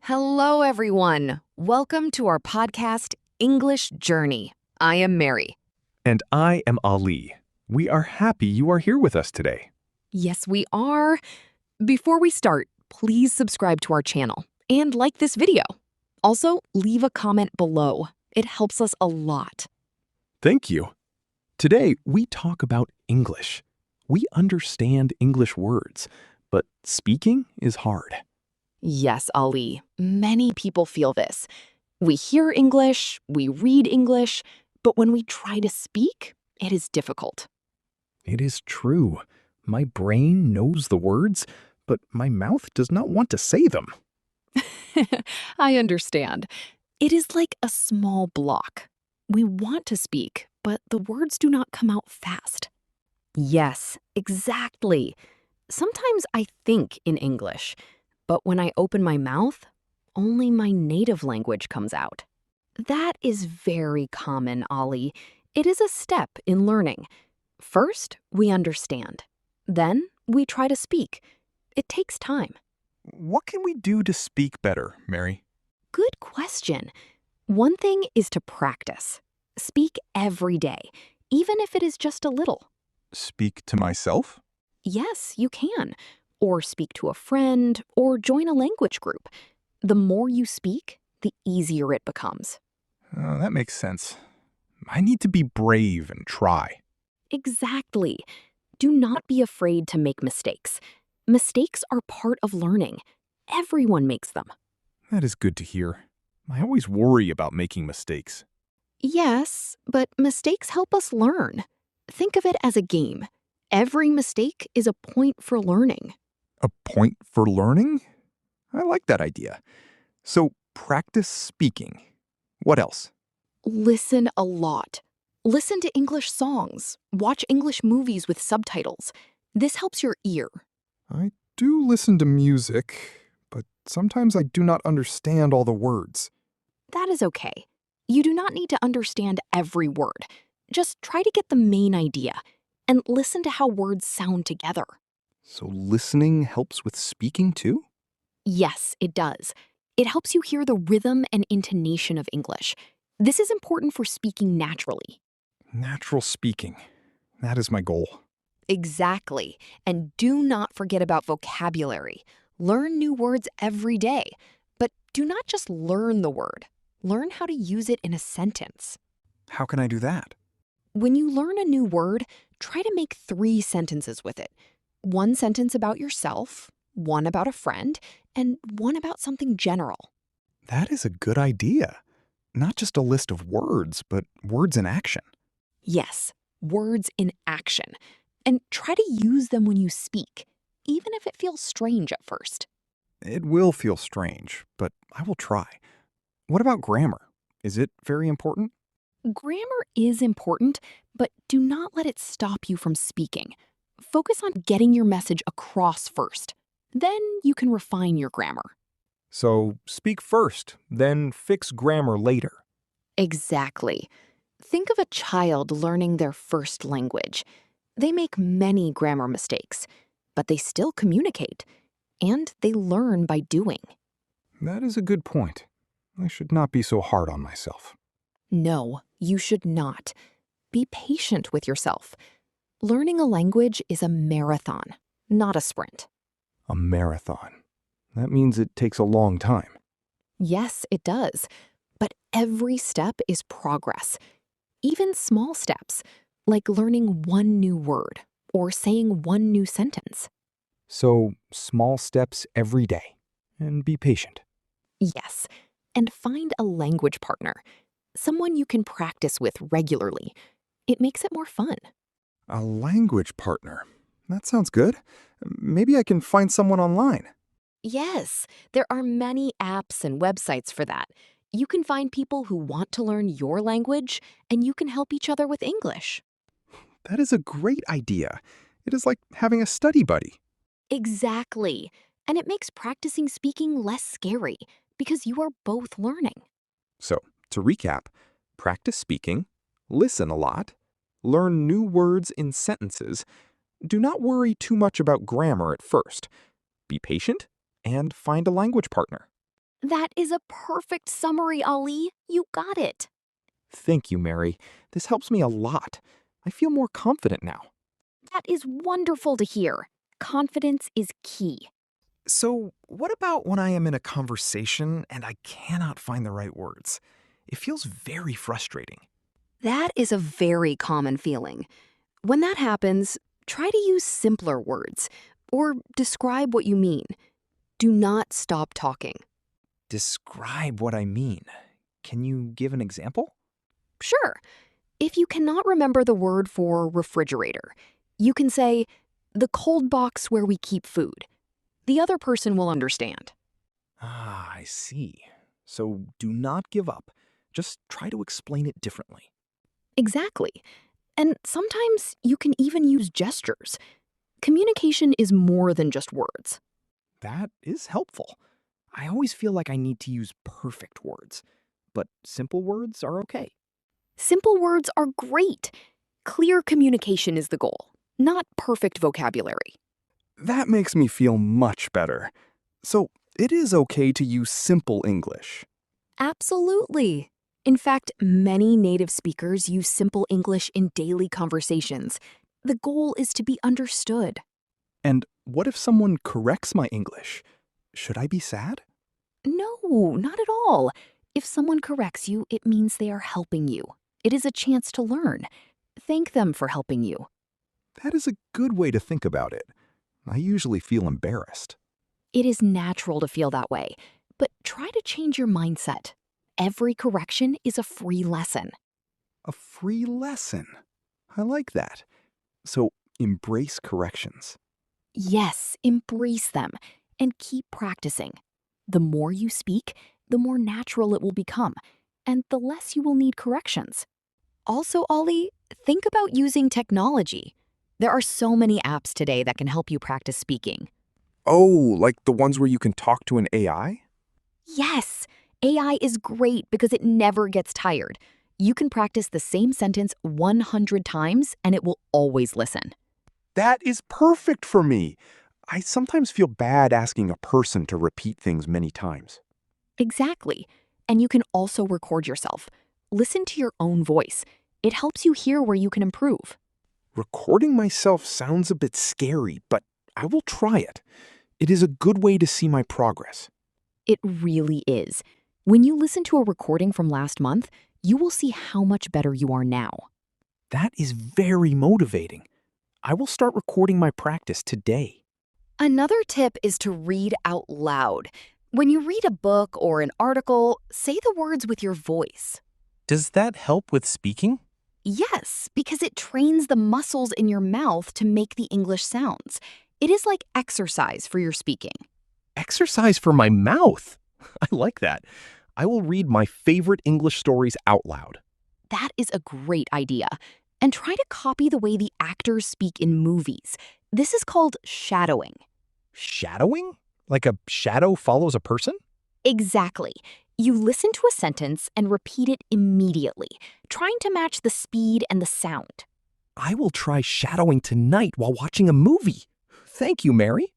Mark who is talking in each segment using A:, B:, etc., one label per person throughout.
A: Hello, everyone. Welcome to our podcast, English Journey. I am Mary.
B: And I am Ali. We are happy you are here with us today.
A: Yes, we are. Before we start, please subscribe to our channel and like this video. Also, leave a comment below. It helps us a lot.
B: Thank you. Today, we talk about English. We understand English words, but speaking is hard.
A: Yes, Ali, many people feel this. We hear English, we read English, but when we try to speak, it is difficult.
B: It is true. My brain knows the words, but my mouth does not want to say them.
A: I understand. It is like a small block. We want to speak, but the words do not come out fast. Yes, exactly. Sometimes I think in English, but when I open my mouth, only my native language comes out. That is very common, Ali. It is a step in learning. First, we understand. Then, we try to speak. It takes time.
B: What can we do to speak better, Mary?
A: Good question. One thing is to practice. Speak every day, even if it is just a little.
B: Speak to myself?
A: Yes, you can. Or speak to a friend, or join a language group. The more you speak, the easier it becomes.
B: Oh, that makes sense. I need to be brave and try.
A: Exactly. Do not be afraid to make mistakes. Mistakes are part of learning. Everyone makes them.
B: That is good to hear. I always worry about making mistakes.
A: Yes, but mistakes help us learn. Think of it as a game. Every mistake is a point for learning.
B: A point for learning? I like that idea. So, practice speaking. What else?
A: Listen a lot. Listen to English songs. Watch English movies with subtitles. This helps your ear.
C: I do listen to music, but sometimes I do not understand all the words.
A: That is okay. You do not need to understand every word. Just try to get the main idea and listen to how words sound together.
C: So listening helps with speaking too?
A: Yes, it does. It helps you hear the rhythm and intonation of English. This is important for speaking naturally.
C: Natural speaking. That is my goal.
A: Exactly. And do not forget about vocabulary. Learn new words every day. But do not just learn the word. Learn how to use it in a sentence.
C: How can I do that?
A: When you learn a new word, try to make 3 sentences with it. 1 sentence about yourself, 1 about a friend, and 1 about something general.
C: That is a good idea. Not just a list of words, but words in action.
A: Yes, words in action. And try to use them when you speak, even if it feels strange at first.
C: It will feel strange, but I will try. What about grammar? Is it very important?
A: Grammar is important, but do not let it stop you from speaking. Focus on getting your message across first. Then you can refine your grammar.
C: So speak first, then fix grammar later.
A: Exactly. Think of a child learning their first language. They make many grammar mistakes, but they still communicate, and they learn by doing.
C: That is a good point. I should not be so hard on myself.
A: No, you should not. Be patient with yourself. Learning a language is a marathon, not a sprint.
C: A marathon. That means it takes a long time.
A: Yes, it does. But every step is progress. Even small steps, like learning 1 new word or saying 1 new sentence.
C: So, small steps every day. And be patient.
A: Yes, and find a language partner, someone you can practice with regularly. It makes it more fun.
C: A language partner. That sounds good. Maybe I can find someone online.
A: Yes, there are many apps and websites for that. You can find people who want to learn your language, and you can help each other with English.
C: That is a great idea. It is like having a study buddy.
A: Exactly. And it makes practicing speaking less scary because you are both learning.
C: So, to recap, practice speaking, listen a lot, learn new words in sentences, do not worry too much about grammar at first, be patient, and find a language partner.
A: That is a perfect summary, Ali. You got it.
C: Thank you, Mary. This helps me a lot. I feel more confident now.
A: That is wonderful to hear. Confidence is key.
C: So, what about when I am in a conversation and I cannot find the right words? It feels very frustrating.
A: That is a very common feeling. When that happens, try to use simpler words or describe what you mean. Do not stop talking.
C: Describe what I mean. Can you give an example?
A: Sure, if you cannot remember the word for refrigerator, you can say, the cold box where we keep food. The other person will understand.
C: Ah, I see. So, do not give up. Just try to explain it differently.
A: Exactly. And sometimes you can even use gestures. Communication is more than just words.
C: That is helpful. I always feel like I need to use perfect words, but simple words are okay.
A: Simple words are great. Clear communication is the goal, not perfect vocabulary.
C: That makes me feel much better. So, it is okay to use simple English.
A: Absolutely. In fact, many native speakers use simple English in daily conversations. The goal is to be understood.
C: And what if someone corrects my English? Should I be sad?
A: No, not at all. If someone corrects you, it means they are helping you. It is a chance to learn. Thank them for helping you.
C: That is a good way to think about it. I usually feel embarrassed.
A: It is natural to feel that way, but try to change your mindset. Every correction is a free lesson.
C: A free lesson. I like that. So, embrace corrections.
A: Yes, embrace them and keep practicing. The more you speak, the more natural it will become, and the less you will need corrections. Also, Ollie, think about using technology. There are so many apps today that can help you practice speaking.
C: Oh, like the ones where you can talk to an AI?
A: Yes, AI is great because it never gets tired. You can practice the same sentence 100 times and it will always listen.
C: That is perfect for me. I sometimes feel bad asking a person to repeat things many times.
A: Exactly. And you can also record yourself. Listen to your own voice. It helps you hear where you can improve.
C: Recording myself sounds a bit scary, but I will try it. It is a good way to see my progress.
A: It really is. When you listen to a recording from last month, you will see how much better you are now.
C: That is very motivating. I will start recording my practice today.
A: Another tip is to read out loud. When you read a book or an article, say the words with your voice.
C: Does that help with speaking?
A: Yes, because it trains the muscles in your mouth to make the English sounds. It is like exercise for your speaking.
C: Exercise for my mouth. I like that. I will read my favorite English stories out loud.
A: That is a great idea. And try to copy the way the actors speak in movies. This is called shadowing.
C: Shadowing? Like a shadow follows a person?
A: Exactly. You listen to a sentence and repeat it immediately, trying to match the speed and the sound.
C: I will try shadowing tonight while watching a movie. Thank you, Mary.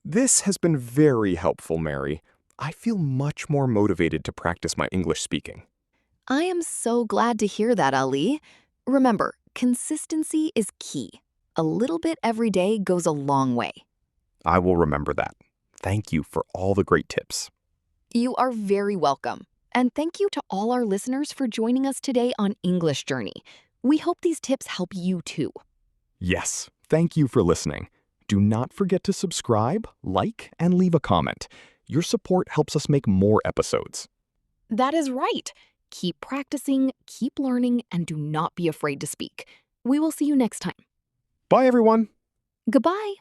C: This has been very helpful, Mary. I feel much more motivated to practice my English speaking.
A: I am so glad to hear that, Ali. Remember, consistency is key. A little bit every day goes a long way.
C: I will remember that. Thank you for all the great tips.
A: You are very welcome. And thank you to all our listeners for joining us today on English Journey. We hope these tips help you too.
C: Yes, thank you for listening. Do not forget to subscribe, like, and leave a comment. Your support helps us make more episodes.
A: That is right. Keep practicing, keep learning, and do not be afraid to speak. We will see you next time.
C: Bye, everyone.
A: Goodbye.